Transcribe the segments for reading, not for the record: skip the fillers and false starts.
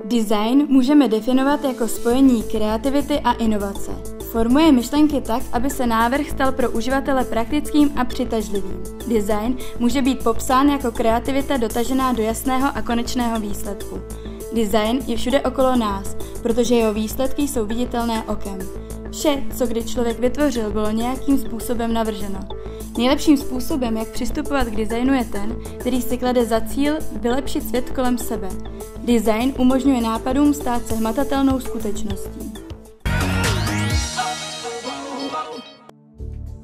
Design můžeme definovat jako spojení kreativity a inovace. Formuje myšlenky tak, aby se návrh stal pro uživatele praktickým a přitažlivým. Design může být popsán jako kreativita dotažená do jasného a konečného výsledku. Design je všude okolo nás, protože jeho výsledky jsou viditelné okem. Vše, co kdy člověk vytvořil, bylo nějakým způsobem navrženo. Nejlepším způsobem, jak přistupovat k designu, je ten, který si klade za cíl vylepšit svět kolem sebe. Design umožňuje nápadům stát se hmatatelnou skutečností.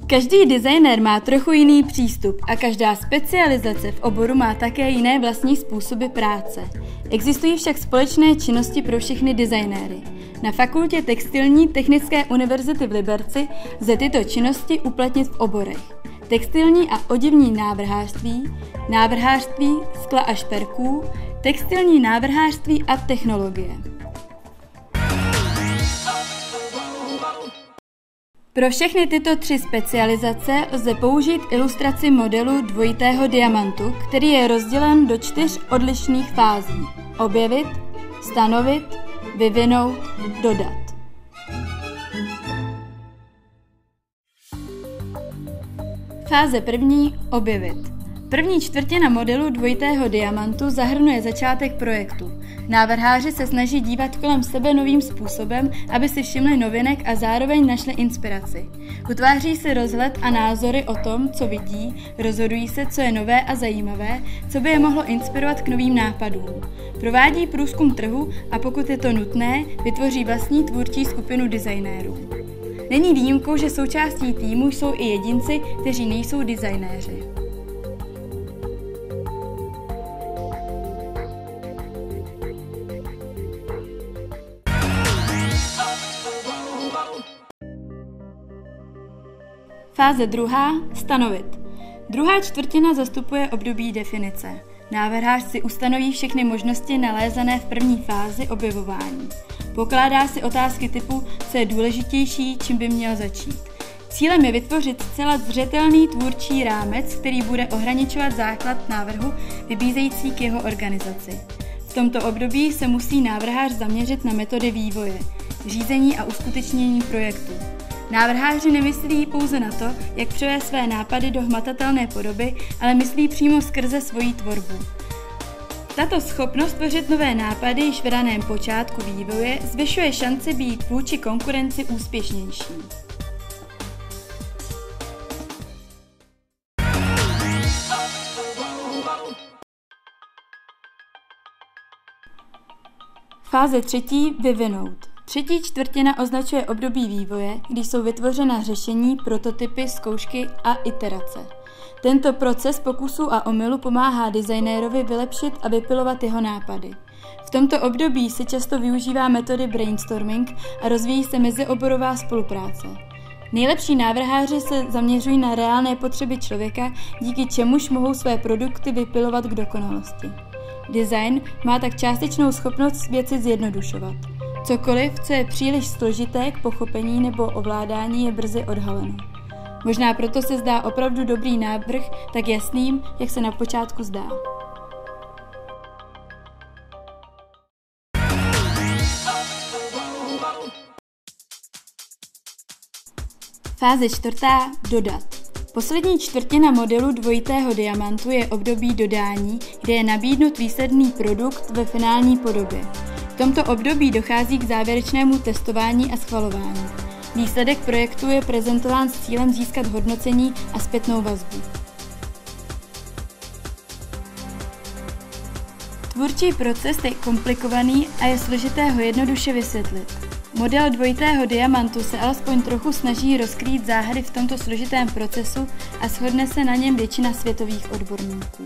Každý designér má trochu jiný přístup a každá specializace v oboru má také jiné vlastní způsoby práce. Existují však společné činnosti pro všechny designéry. Na fakultě Textilní technické univerzity v Liberci lze tyto činnosti uplatnit v oborech: textilní a oděvní návrhářství skla a šperků, textilní návrhářství a technologie. Pro všechny tyto 3 specializace lze použít ilustraci modelu dvojitého diamantu, který je rozdělen do 4 odlišných fází: objevit, stanovit, vyvinout, dodat. Fáze první – objevit. První čtvrtina modelu dvojitého diamantu zahrnuje začátek projektu. Návrháři se snaží dívat kolem sebe novým způsobem, aby si všimli novinek a zároveň našli inspiraci. Utváří si rozhled a názory o tom, co vidí, rozhodují se, co je nové a zajímavé, co by je mohlo inspirovat k novým nápadům. Provádí průzkum trhu a pokud je to nutné, vytvoří vlastní tvůrčí skupinu designérů. Není výjimkou, že součástí týmu jsou i jedinci, kteří nejsou designéři. Fáze druhá – stanovit. Druhá čtvrtina zastupuje období definice. Návrhář si ustanoví všechny možnosti nalézané v první fázi objevování. Pokládá si otázky typu, co je důležitější, čím by měl začít. Cílem je vytvořit zcela zřetelný tvůrčí rámec, který bude ohraničovat základ návrhu, vybízející k jeho organizaci. V tomto období se musí návrhář zaměřit na metody vývoje, řízení a uskutečnění projektu. Návrháři nemyslí pouze na to, jak převést své nápady do hmatatelné podoby, ale myslí přímo skrze svoji tvorbu. Tato schopnost tvořit nové nápady již v raném počátku vývoje zvyšuje šanci být vůči konkurenci úspěšnější. Fáze třetí – vyvinout. Třetí čtvrtina označuje období vývoje, kdy jsou vytvořena řešení, prototypy, zkoušky a iterace. Tento proces pokusů a omylu pomáhá designérovi vylepšit a vypilovat jeho nápady. V tomto období se často využívá metody brainstorming a rozvíjí se mezioborová spolupráce. Nejlepší návrháři se zaměřují na reálné potřeby člověka, díky čemuž mohou své produkty vypilovat k dokonalosti. Design má tak částečnou schopnost věci zjednodušovat. Cokoliv, co je příliš složité k pochopení nebo ovládání, je brzy odhaleno. Možná proto se zdá opravdu dobrý návrh tak jasným, jak se na počátku zdá. Fáze čtvrtá – dodat. Poslední čtvrtina modelu dvojitého diamantu je období dodání, kde je nabídnut výsledný produkt ve finální podobě. V tomto období dochází k závěrečnému testování a schvalování. Výsledek projektu je prezentován s cílem získat hodnocení a zpětnou vazbu. Tvůrčí proces je komplikovaný a je složité ho jednoduše vysvětlit. Model dvojitého diamantu se alespoň trochu snaží rozkrýt záhady v tomto složitém procesu a shodne se na něm většina světových odborníků.